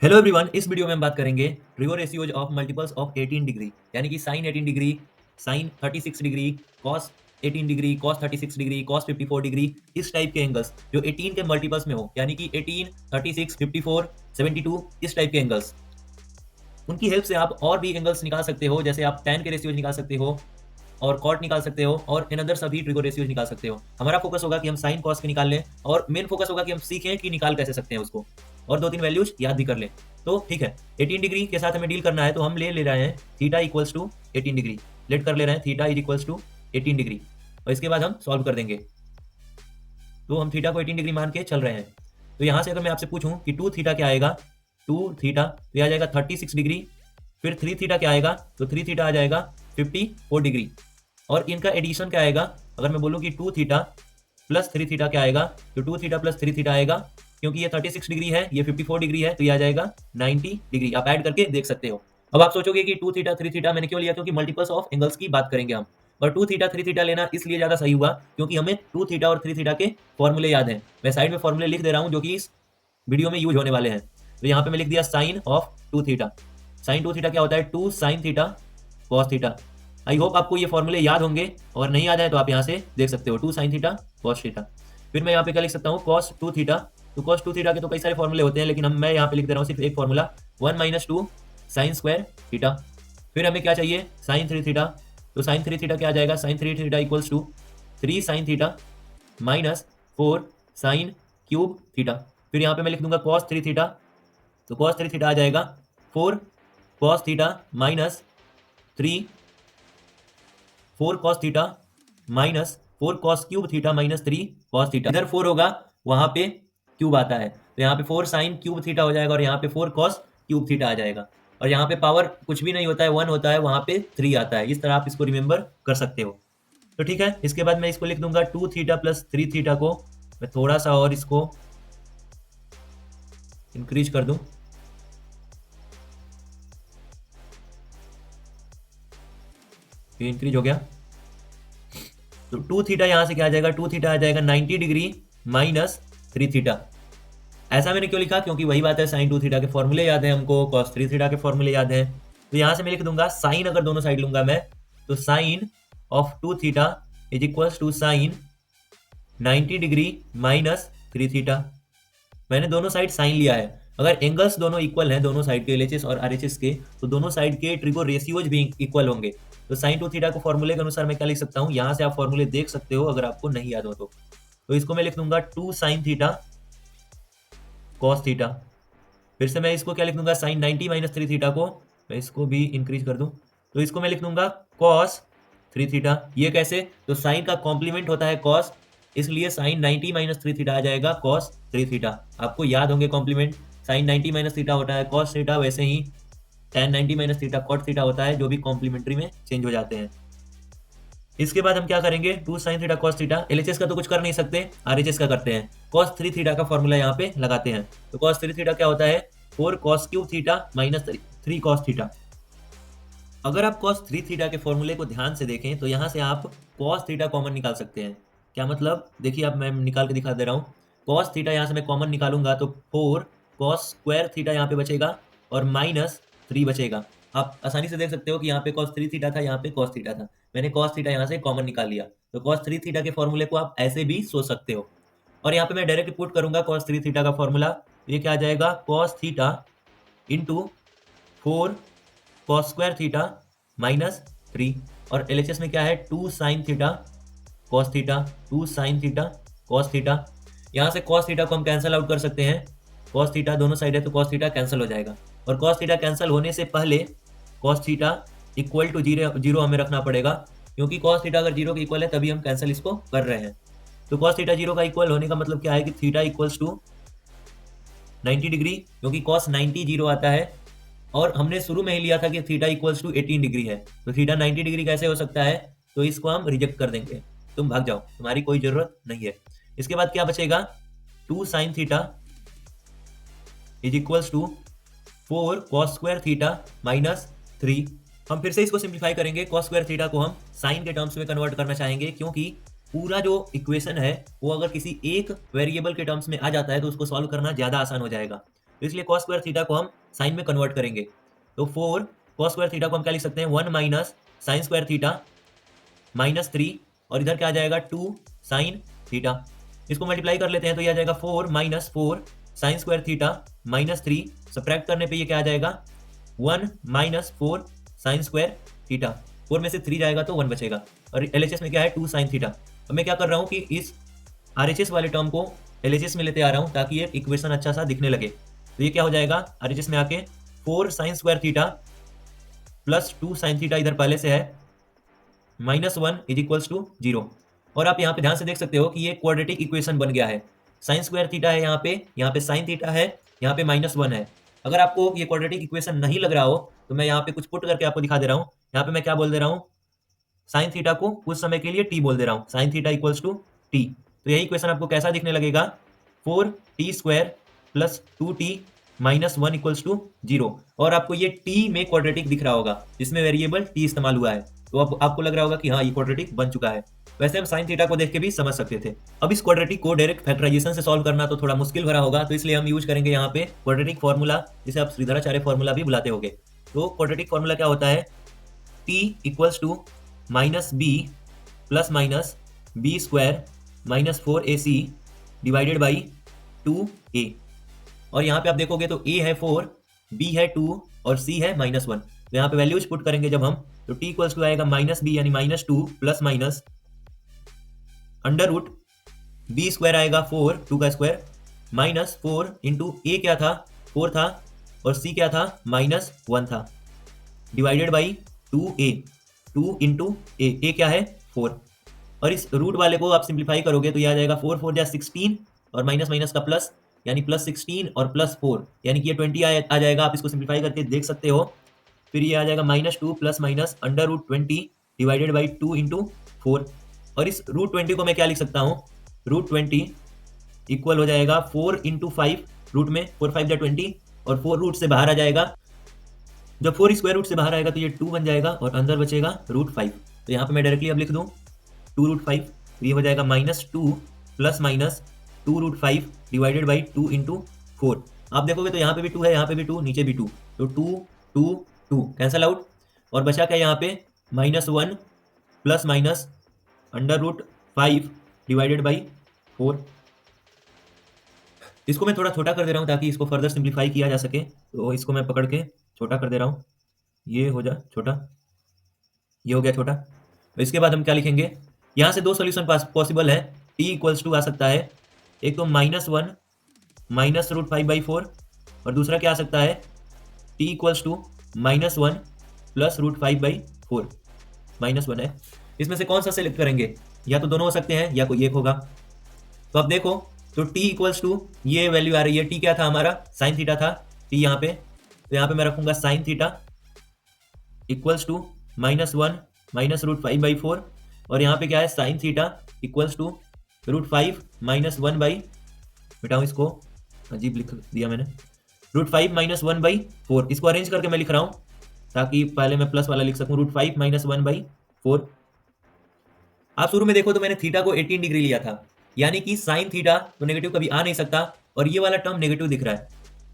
Hello everyone, इस video में हम बात करेंगे trigo ratios of multiples of 18 degree, यानी कि sine 18 degree, sine 36 degree, cos 18 degree, cos 36 degree, cos 54 degree, इस टाइप के एंगल्स जो 18 के मल्टीपल्स में हो, यानी कि 18, 36, 54, 72, इस टाइप के एंगल्स। उनकी हेल्प से आप और भी एंगल्स निकाल सकते हो, जैसे आप tan के रेशियोज निकाल सकते हो और कॉट निकाल सकते हो और इन अदर सभी ट्रिगो रेशियोज निकाल सकते हो। हमारा फोकस होगा कि हम साइन कॉस के निकाल लें और मेन फोकस होगा कि हम सीखें कि निकाल कैसे सकते हैं उसको, और 2-3 वैल्यूज याद भी कर लें। तो ठीक है, 18 डिग्री के साथ हमें डील करना है, तो हम ले रहे हैं theta equals to 18 degree, let कर ले रहे हैं theta is equals to 18 degree, और इसके बाद हम सॉल्व कर देंगे। तो हम थीटा को 18 डिग्री मान के चल रहे हैं। तो यहाँ से अगर मैं आपसे पूछूं कि 2 थीटा क्या आएगा, 2 थीटा तो यह आ जाएगा 36 डिग्री, फिर 3 थीटा क्या आएगा, तो 3 थीटा आ जाएगा 54 डिग्री, और इनका एडिशन क्या आएगा, अगर मैं बोलूँ कि 2 थीटा प्लस 3 थीटा क्या आएगा, तो 2 थीटा प्लस 3 थीटा आएगा, क्योंकि ये 36 डिग्री है, ये 54 डिग्री है, तो ये आ जाएगा 90 डिग्री। आप ऐड करके देख सकते हो। अब आप सोचोगे कि 2 थीटा 3 थीटा मैंने क्यों लिया, क्योंकि मल्टीपल्स ऑफ एंगल्स की बात करेंगे हम, और 2 थीटा 3 थीटा लेना इसलिए ज़्यादा सही हुआ क्योंकि हमें 2 थीटा और 3 थीटा के फॉर्मूले याद हैं। मैं साइड में फॉर्मूले लिख दे रहा हूँ जो कि इस वीडियो में यूज होने वाले हैं। तो यहाँ पे मैं लिख दिया sine of 2 theta. Sine 2 theta क्या होता है, 2 sine theta cos theta. I hope आपको ये फॉर्मूले याद होंगे, और नहीं याद है तो आप यहाँ से देख सकते हो 2 साइन थीटा कॉस थीटा। फिर मैं यहाँ पे क्या लिख सकता हूँ, कॉस 2 थीटा। तो कॉस 2 थीटा के तो कई सारे फॉर्मूले होते हैं, लेकिन मैं यहाँ पे लिख दे रहा हूँ सिर्फ एक formula, 1 minus 2 sine square theta. फिर हमें क्या चाहिए, साइन 3 थीटा। तो साइन 3 थीटा क्या आ जाएगा, sine 3 theta equals to 3 sine theta minus 4 sine cube theta. फिर यहाँ पे मैं लिख दूंगा कॉस 3 थीटा। तो कॉस 3 थीटा आ जाएगा 4 cos theta minus 4 cos theta minus 4 cos cube theta minus 3 cos theta. इधर 4 होगा, वहां पे क्यूब आता है, तो यहाँ पे 4 साइन क्यूब थीटा हो जाएगा, और यहाँ पे 4 कॉस क्यूब थीटा आ जाएगा, और यहाँ पे पावर कुछ भी नहीं होता है, 1 होता है, वहां पे 3 आता है। इस तरह आप इसको रिमेंबर कर सकते हो। तो ठीक है, इसके बाद मैं इसको लिख दूंगा 2 थीटा प्लस 3 थीटा को मैं थोड़ा सा और इसको इंक्रीज कर दूं। ये इंक्रीज हो गया, तो 2 थीटा यहाँ से क्या आ जाएगा, 2 थीटा आ जाएगा 90 डिग्री माइनस 3 थीटा। ऐसा मैंने क्यों लिखा, क्योंकि वही बात है, साइन 2 थीटा के फॉर्मूले याद है हमको, कॉस 3 थीटा के फॉर्मूले याद है। तो यहाँ से मैं लिख दूंगा साइन, अगर दोनों साइड लूंगा मैं, तो sine of 2 theta is equals to sine 90 degree minus 3 theta. मैंने दोनों साइड साइन लिया है। अगर एंगल्स दोनों इक्वल हैं, दोनों साइड के LHS और RHS के, तो दोनों साइड के ट्रिगो रेशियोज भी इक्वल होंगे। तो साइन 2 थीटा को फॉर्मूले के अनुसार मैं क्या लिख सकता हूँ, यहाँ से आप फॉर्मूले देख सकते हो अगर आपको नहीं याद हो तो। इसको मैं लिख दूंगा 2 साइन थीटा कॉस थीटा। फिर से मैं इसको क्या लिख दूंगा, साइन 90 माइनस 3 थीटा को मैं इसको भी इंक्रीज कर दूं, तो इसको मैं लिख दूंगा कॉस 3 थीटा। ये कैसे, तो साइन का कॉम्प्लीमेंट होता है कॉस, इसलिए साइन 90 माइनस 3 थीटा आ जाएगा कॉस 3 थीटा। आपको याद होंगे कॉम्प्लीमेंट, साइन 90 माइनस थीटा होता है कॉस थीटा, वैसे ही tan 90 minus theta cot theta होता है, जो भी कॉम्प्लीमेंट्री में चेंज हो जाते हैं। इसके बाद हम क्या करेंगे, 2 sine theta cos theta. LHS का तो कुछ कर नहीं सकते, RHS का करते हैं। कॉस 3 थीटा का फॉर्मूला यहाँ पे लगाते हैं। तो कॉस 3 थीटा क्या होता है, 4 cos cube theta minus 3 cos theta. अगर आप कॉस 3 थीटा के फॉर्मूले को ध्यान से देखें, तो यहाँ से आप कॉस थीटा कॉमन निकाल सकते हैं। क्या मतलब, देखिए अब मैं निकाल के दिखा दे रहा हूँ। कॉस थीटा यहाँ से मैं कॉमन निकालूंगा, तो 4 कॉस स्क्वायर थीटा यहाँ पे बचेगा, और माइनस 3 बचेगा। आप आसानी से देख सकते हो कि यहाँ पे कॉस 3 थीटा था, यहाँ पे कॉस थीटा था, मैंने कॉस थीटा यहाँ से कॉमन निकाल लिया। तो कॉस 3 थीटा के फॉर्मूले को आप ऐसे भी सोच सकते हो, और यहाँ पे मैं डायरेक्ट पुट करूंगा कॉस 3 थीटा का फॉर्मूला। ये क्या आ जाएगा, cos theta into 4 cos square theta minus 3, और LHS में क्या है, 2 sine theta cos theta, 2 sine theta cos theta. यहाँ से कॉस थीटा को हम कैंसिल आउट कर सकते हैं, कॉस थीटा दोनों साइड है तो कॉस थीटा कैंसिल हो जाएगा, और कॉस थीटा कैंसिल होने से पहले cos theta equal to zero हमें रखना पड़ेगा, क्योंकि कॉस थीटा अगर जीरो के इक्वल है तभी हम कैंसिल इसको कर रहे हैं। तो कॉस थीटा जीरो का इक्वल होने का मतलब क्या है कि थीटा इक्वल्स टू 90 डिग्री, क्योंकि कॉस 90 जीरो आता है, और हमने शुरू में ही लिया था कि थीटा इक्वल्स टू 18 डिग्री है, तो थीटा 90 डिग्री कैसे हो सकता है, तो इसको हम रिजेक्ट कर देंगे, तुम भाग जाओ, तुम्हारी कोई जरूरत नहीं है। इसके बाद क्या बचेगा, 2 sine theta is equals to 4 cos square theta minus 3। हम फिर से इसको सिंप्लीफाई करेंगे, कॉस स्क्वायर थीटा को हम साइन के टर्म्स में कन्वर्ट करना चाहेंगे, क्योंकि पूरा जो इक्वेशन है वो अगर किसी एक वेरिएबल के टर्म्स में आ जाता है तो उसको सॉल्व करना ज़्यादा आसान हो जाएगा। तो इसलिए cos स्क्वायर थीटा को हम साइन में कन्वर्ट करेंगे। तो 4 cos स्क्वायर थीटा को हम क्या लिख सकते हैं, 1 minus sine square theta minus 3, और इधर क्या आ जाएगा 2 साइन थीटा। इसको मल्टीप्लाई कर लेते हैं तो ये आ जाएगा 4 minus 4 sign square theta minus 3, subtract करने पे ये क्या आ जाएगा 1 माइनस 4 साइन स्क्वायर थीटा। 4 में से 3 जाएगा तो 1 बचेगा, और LHS में क्या है 2 साइन थीटा। अब मैं क्या कर रहा हूँ कि इस RHS वाले टर्म को LHS में लेते आ रहा हूँ ताकि ये इक्वेशन अच्छा सा दिखने लगे। तो ये क्या हो जाएगा RHS में आके 4 sign square theta plus 2 sine theta इधर पहले से है माइनस 1 इज इक्वल्स टू 0। और आप यहाँ पे ध्यान से देख सकते हो कि ये क्वाड्रेटिक इक्वेशन बन गया है। साइन स्क्वायर थीटा है यहाँ पे साइन थीटा है, यहाँ पे माइनस 1 है। अगर आपको ये क्वाड्रेटिक इक्वेशन नहीं लग रहा हो तो मैं यहाँ पे कुछ पुट करके आपको दिखा दे रहा हूँ। यहाँ पे मैं क्या बोल दे रहा हूँ, साइन थीटा को कुछ समय के लिए t बोल दे रहा हूँ, sine theta equals to t। तो यही इक्वेशन आपको कैसा दिखने लगेगा, 4t square plus 2t minus 1 equals to 0। और आपको ये t में क्वाड्रेटिक दिख रहा होगा जिसमें वेरिएबल t इस्तेमाल हुआ है, तो अब आपको लग रहा होगा कि हाँ ये क्वाड्रेटिक बन चुका है। वैसे हम साइन थीटा को देख के भी समझ सकते थे। अब इस क्वाड्रेटिक को डायरेक्ट फैक्टराइजेशन से सॉल्व करना तो थोड़ा मुश्किल भरा होगा, तो इसलिए हम यूज करेंगे यहाँ पे क्वाड्रेटिक फॉर्मूला, जिसे आप श्रीधराचार्य फॉर्मूला भी बुलाते होंगे। तो क्वाड्रेटिक फॉर्मूला क्या होता है, t equals to minus b plus minus b square minus 4ac divided by 2a। और यहाँ पे आप देखोगे तो a है 4, b है 2 और c है माइनस 1। तो यहाँ पे वैल्यूज पुट करेंगे जब हम, तो t इक्वल्स टू आएगा माइनस बी यानी minus 2 plus minus under root B square आएगा 4, 2 का स्क्वायर माइनस 4 इंटू a क्या था 4 था और c क्या था माइनस 1 था, divided by 2a, 2 into a क्या है 4। और इस रूट वाले को आप सिंप्लीफाई करोगे तो ये आ जाएगा 4 4 जा 16 और माइनस माइनस का प्लस यानी प्लस 16 और प्लस 4 यानी कि ये 20 आ जाएगा। आप इसको सिंप्लीफाई करके देख सकते हो। फिर ये आ जाएगा minus 2 plus minus under root 20 divided by 2 into 4। और इस रूट 20 को मैं क्या लिख सकता हूँ, रूट 20 इक्वल हो जाएगा 4 इंटू 5, रूट में 4 5 जा 20 और 4 रूट से बाहर आ जाएगा। जब 4 स्क्वायर रूट से बाहर आएगा तो ये 2 बन जाएगा और अंदर बचेगा रूट 5। तो यहाँ पे मैं डायरेक्टली अब लिख दूँ 2 रूट 5, तो ये हो जाएगा minus 2 plus minus 2 root 5 divided by 2 into 4। आप देखोगे तो यहाँ पे भी 2 है, यहाँ पे भी 2, नीचे भी 2, तो 2 2 2 कैंसल आउट। और बचा क्या यहाँ पे minus 1 plus minus under root 5 divided by 4। इसको मैं थोड़ा छोटा कर दे रहा हूँ ताकि इसको फर्दर सिंप्लीफाई किया जा सके। तो इसको मैं पकड़ के छोटा कर दे रहा हूँ, ये हो जा छोटा, ये हो गया छोटा। तो इसके बाद हम क्या लिखेंगे, यहाँ से 2 सोल्यूशन पॉसिबल है। t इक्वल्स टू आ सकता है, एक तो माइनस 1 माइनस रूट 5 बाई 4, और दूसरा क्या आ सकता है t equals to minus 1 plus root 5 by 4, minus 1 है। इसमें से कौन सा सेलेक्ट करेंगे, या तो दोनों हो सकते हैं या कोई एक होगा। तो आप देखो तो t इक्वल्स टू ये वैल्यू आ रही है, t क्या था हमारा साइन थीटा था, t यहाँ पे, तो यहाँ पे मैं रखूंगा sine theta equals to minus 1 minus root 5 by 4, और यहाँ पे क्या है sine theta equals to root 5 minus 1 by, बेटाओ इसको अजीब लिख दिया मैंने, रूट 5 माइनस 1 बाई 4। इसको अरेंज करके मैं लिख रहा हूँ ताकि पहले मैं प्लस वाला लिख सकूँ, रूट 5 माइनस 1 बाई 4। आप शुरू में देखो तो मैंने थीटा को 18 डिग्री लिया था, यानी कि साइन थीटा तो नेगेटिव कभी आ नहीं सकता, और ये वाला टर्म नेगेटिव दिख रहा है,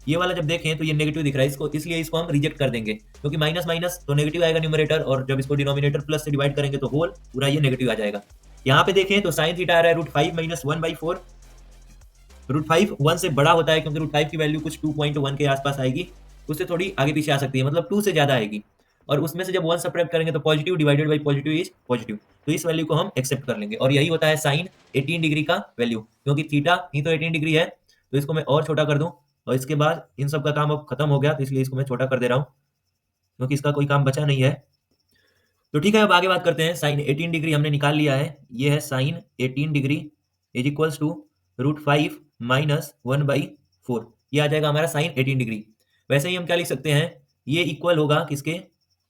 ये वाला जब देखें तो ये नेगेटिव दिख रहा है इसको, इसलिए इसको हम रिजेक्ट कर देंगे, क्योंकि माइनस माइनस तो नेगेटिव आएगा न्यूमरेटर, और जब इसको डिनोमिनेटर प्लस से डिवाइड करेंगे तो होल पूरा ये नेगेटिव आ जाएगा। यहाँ पे देखें तो साइन थीटा आ रहा है रूट 5 माइनस 1 बाई 4। रूट 5 1 से बड़ा होता है क्योंकि रूट 5 की वैल्यू कुछ 2.1 के आसपास आएगी, उससे थोड़ी आगे पीछे आ सकती है, मतलब 2 से ज्यादा आएगी, और उसमें से जब 1 सब्ट्रैक्ट करेंगे तो positive divided by positive is positive, तो इस वैल्यू को हम एक्सेप्ट कर लेंगे। और यही होता है साइन 18 डिग्री का वैल्यू, क्योंकि थीटा ही तो 18 डिग्री है। तो इसको मैं और छोटा कर दूं, और इसके बाद इन सब का काम अब खत्म हो गया, तो इसलिए इसको मैं छोटा कर दे रहा हूँ क्योंकि इसका कोई काम बचा नहीं है। तो ठीक है, अब आगे बात करते हैं। साइन 18 डिग्री हमने निकाल लिया है, ये है sine 18 degree is equals to root 5 minus 1 by 4, ये आ जाएगा हमारा साइन 18 डिग्री। वैसे ही हम क्या लिख सकते हैं, ये इक्वल होगा किसके,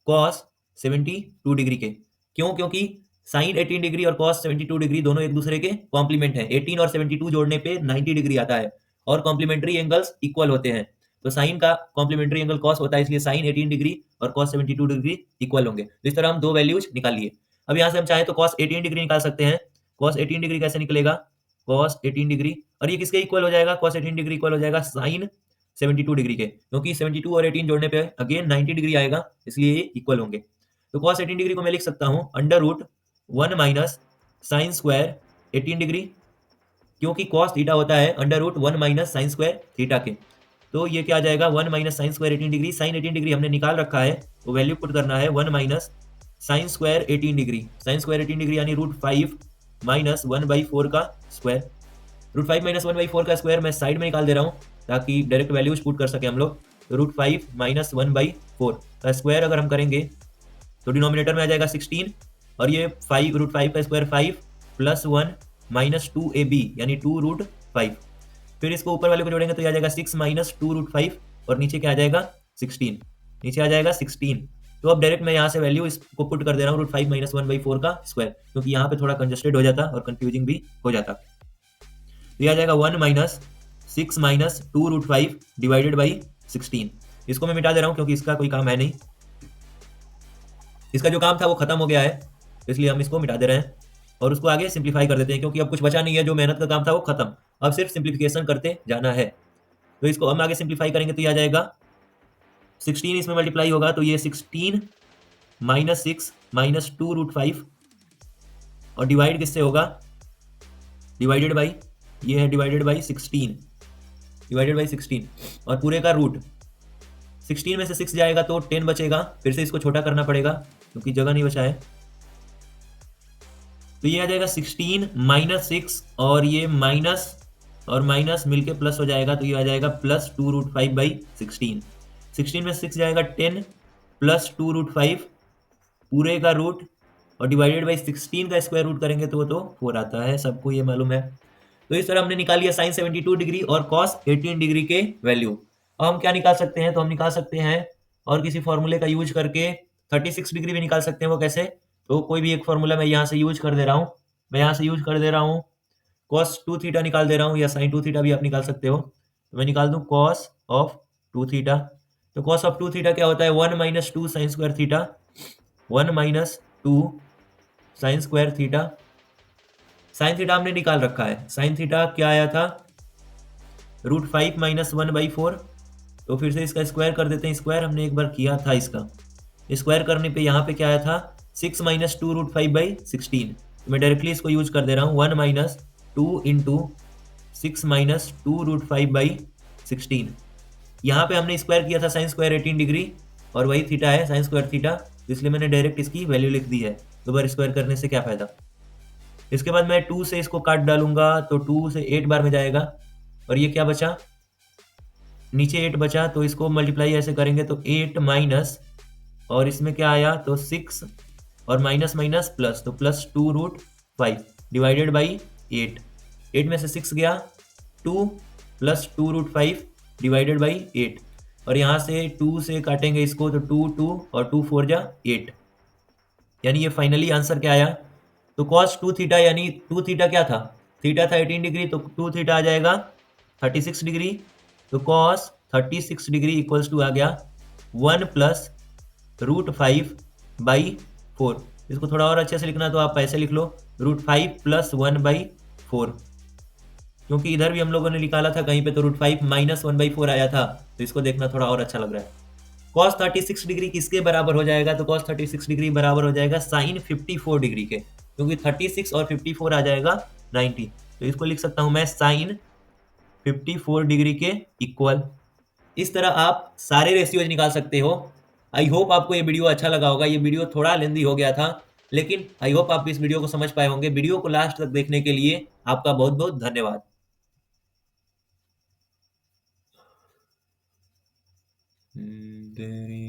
कॉस 72 डिग्री के। क्यों, क्योंकि साइन 18 डिग्री और कॉस 72 डिग्री दोनों एक दूसरे के कॉम्प्लीमेंट हैं। 18 और 72 जोड़ने पे 90 डिग्री आता है, और कॉम्प्लीमेंट्री एंगल्स इक्वल होते हैं। तो साइन का कॉम्प्लीमेंट्री एंगल कॉस होता है, इसलिए साइन 18 डिग्री और कॉस 72 डिग्री इक्वल होंगे। तो इस तरह हम दो वैल्यूज निकाल लिए। अब यहाँ से हम चाहें तो कॉस 18 डिग्री निकाल सकते हैं। कॉस 18 डिग्री कैसे निकलेगा, कॉस 18 डिग्री, और ये किसके इक्वल हो जाएगा, कॉस 18 डिग्री इक्वल हो जाएगा साइन 72 डिग्री के, क्योंकि 72 और 18 जोड़ने पे अगेन 90 डिग्री आएगा, इसलिए ये इक्वल होंगे। तो कॉस 18 डिग्री को मैं लिख सकता हूँ under root 1 minus sine square 18 degree, क्योंकि कॉस थीटा होता है under root 1 minus sine square theta के। तो ये क्या आ जाएगा 1 minus sine square 18 degree, sine 18 degree हमने निकाल रखा है, तो वैल्यू पुट करना है 1 minus sine square 18 degree, sign square 18 degree यानी रूट 5 माइनस 1/4 का स्क्वायर। रूट 5 माइनस 1/4 का स्क्वायर मैं साइड में निकाल दे रहा हूँ ताकि डायरेक्ट वैल्यूज पुट कर सके हम लोग। तो रूट 5 माइनस 1/4 का स्क्वायर अगर हम करेंगे तो डिनोमिनेटर में आ जाएगा 16, और ये 5 रूट 5 का स्क्वायर 5 प्लस 1 माइनस 2ab यानी 2 रूट 5। फिर इसको ऊपर वाले को जोड़ेंगे तो ये आ जाएगा 6 माइनस 2 रूट 5, और नीचे क्या आ जाएगा 16, नीचे आ जाएगा 16। तो अब डायरेक्ट मैं यहाँ से वैल्यू इसको पुट कर दे रहा हूँ रूट 5 माइनस 1/4 का स्क्वायर, क्योंकि यहाँ पे थोड़ा कंजस्टेड हो जाता और कंफ्यूजिंग भी हो जाता। तो ये आ जाएगा 1 minus 6 minus 2 root 5 divided by 16। इसको मैं मिटा दे रहा हूँ क्योंकि इसका कोई काम है नहीं, इसका जो काम था वो खत्म हो गया है, इसलिए हम इसको मिटा दे रहे हैं और उसको आगे सिंप्लीफाई कर देते हैं, क्योंकि अब कुछ बचा नहीं है, जो मेहनत का काम था वो खत्म, अब सिर्फ सिंप्लीफिकेशन करते जाना है। तो इसको हम आगे सिंप्लीफाई करेंगे तो ये आ जाएगा 16 इसमें मल्टीप्लाई होगा तो ये 16 माइनस 6 माइनस 2 रूट 5, और डिवाइड किससे होगा, डिवाइडेड बाई, ये है डिवाइडेड बाई 16, डिवाइडेड बाई 16, और पूरे का रूट 16 में से 6 जाएगा तो 10 बचेगा, फिर से इसको छोटा करना पड़ेगा क्योंकि जगह नहीं बचा है। तो ये आ जाएगा 16 माइनस 6, और ये माइनस और माइनस मिलके प्लस हो जाएगा, तो ये आ जाएगा प्लस 2 रूट 5 बाई 16। 16 में 6 जाएगा 10 प्लस 2 रूट 5 पूरे का रूट, और डिवाइडेड बाई 16 का स्क्वायर रूट करेंगे तो 4 आता है, सबको ये मालूम है। तो इस तरह हमने निकाल लिया साइन 72 डिग्री और कॉस 18 डिग्री के वैल्यू। अब हम क्या निकाल सकते हैं, तो हम निकाल सकते हैं और किसी फॉर्मूले का यूज करके 36 डिग्री भी निकाल सकते हैं। वो कैसे, तो कोई भी एक फॉर्मूला मैं यहाँ से यूज कर दे रहा हूँ, मैं यहाँ से यूज कर दे रहा हूँ कॉस 2 थीटा निकाल दे रहा हूँ, या साइन 2 थीटा भी आप निकाल सकते हो। तो मैं निकाल दूँ कॉस ऑफ 2 थीटा। तो कॉस ऑफ 2 थीटा क्या होता है, 1 minus 2 sine square theta, 1 minus 2 sine square theta. Sine theta हमने निकाल रखा है, साइन थीटा क्या आया था रूट 5 माइनस 1/4। तो फिर से इसका स्क्वायर कर देते हैं, स्क्वायर हमने एक बार किया था, इसका स्क्वायर करने पे यहाँ पे क्या आया था 6 माइनस 2 रूट 5/16। तो मैं डायरेक्टली इसको यूज कर दे रहा हूँ 1 माइनस 2 इंटू 6 माइनस 2 रूट 5/16। यहाँ पे हमने स्क्वायर किया था साइन स्क्वायर 18 डिग्री, और वही थीटा है साइन स्क्वायर थीटा, इसलिए मैंने डायरेक्ट इसकी वैल्यू लिख दी है। दो बार स्क्वायर करने से क्या फायदा। इसके बाद मैं 2 से इसको काट डालूंगा तो 2 से 8 बार में जाएगा, और ये क्या बचा, नीचे 8 बचा, तो इसको मल्टीप्लाई ऐसे करेंगे तो 8 माइनस, और इसमें क्या आया तो 6, और माइनस माइनस प्लस, तो प्लस 2 रूट 5 डिवाइडेड बाई 8। 8 में से 6 गया, 2 प्लस 2 रूट 5 डिवाइडेड बाई 8, और यहाँ से 2 से काटेंगे इसको तो 2 2 और 2 4 जा 8, यानी ये फाइनली आंसर क्या आया। तो cos 2 थीटा यानी 2 थीटा क्या था, थीटा था 18 डिग्री, तो 2 थीटा आ जाएगा 36 डिग्री। तो cos 36 डिग्री इक्वल्स टू आ गया 1 प्लस रूट 5/4। इसको थोड़ा और अच्छे से लिखना तो आप ऐसे लिख लो रूट 5 प्लस 1/4, क्योंकि इधर भी हम लोगों ने निकाला था कहीं पे तो रूट 5 माइनस 1/4 आया था, तो इसको देखना थोड़ा और अच्छा लग रहा है। cos 36 डिग्री किसके बराबर हो जाएगा, तो cos 36 डिग्री बराबर हो जाएगा साइन 54 डिग्री के, क्योंकि 36 और 54 आ जाएगा 90, तो इसको लिख सकता हूं मैं साइन 54 डिग्री के इक्वल। इस तरह आप सारे रेशियोज निकाल सकते हो। आई होप आपको ये वीडियो अच्छा लगा होगा। ये वीडियो थोड़ा लेंदी हो गया था, लेकिन आई होप आप इस वीडियो को समझ पाए होंगे। वीडियो को लास्ट तक देखने के लिए आपका बहुत बहुत धन्यवाद।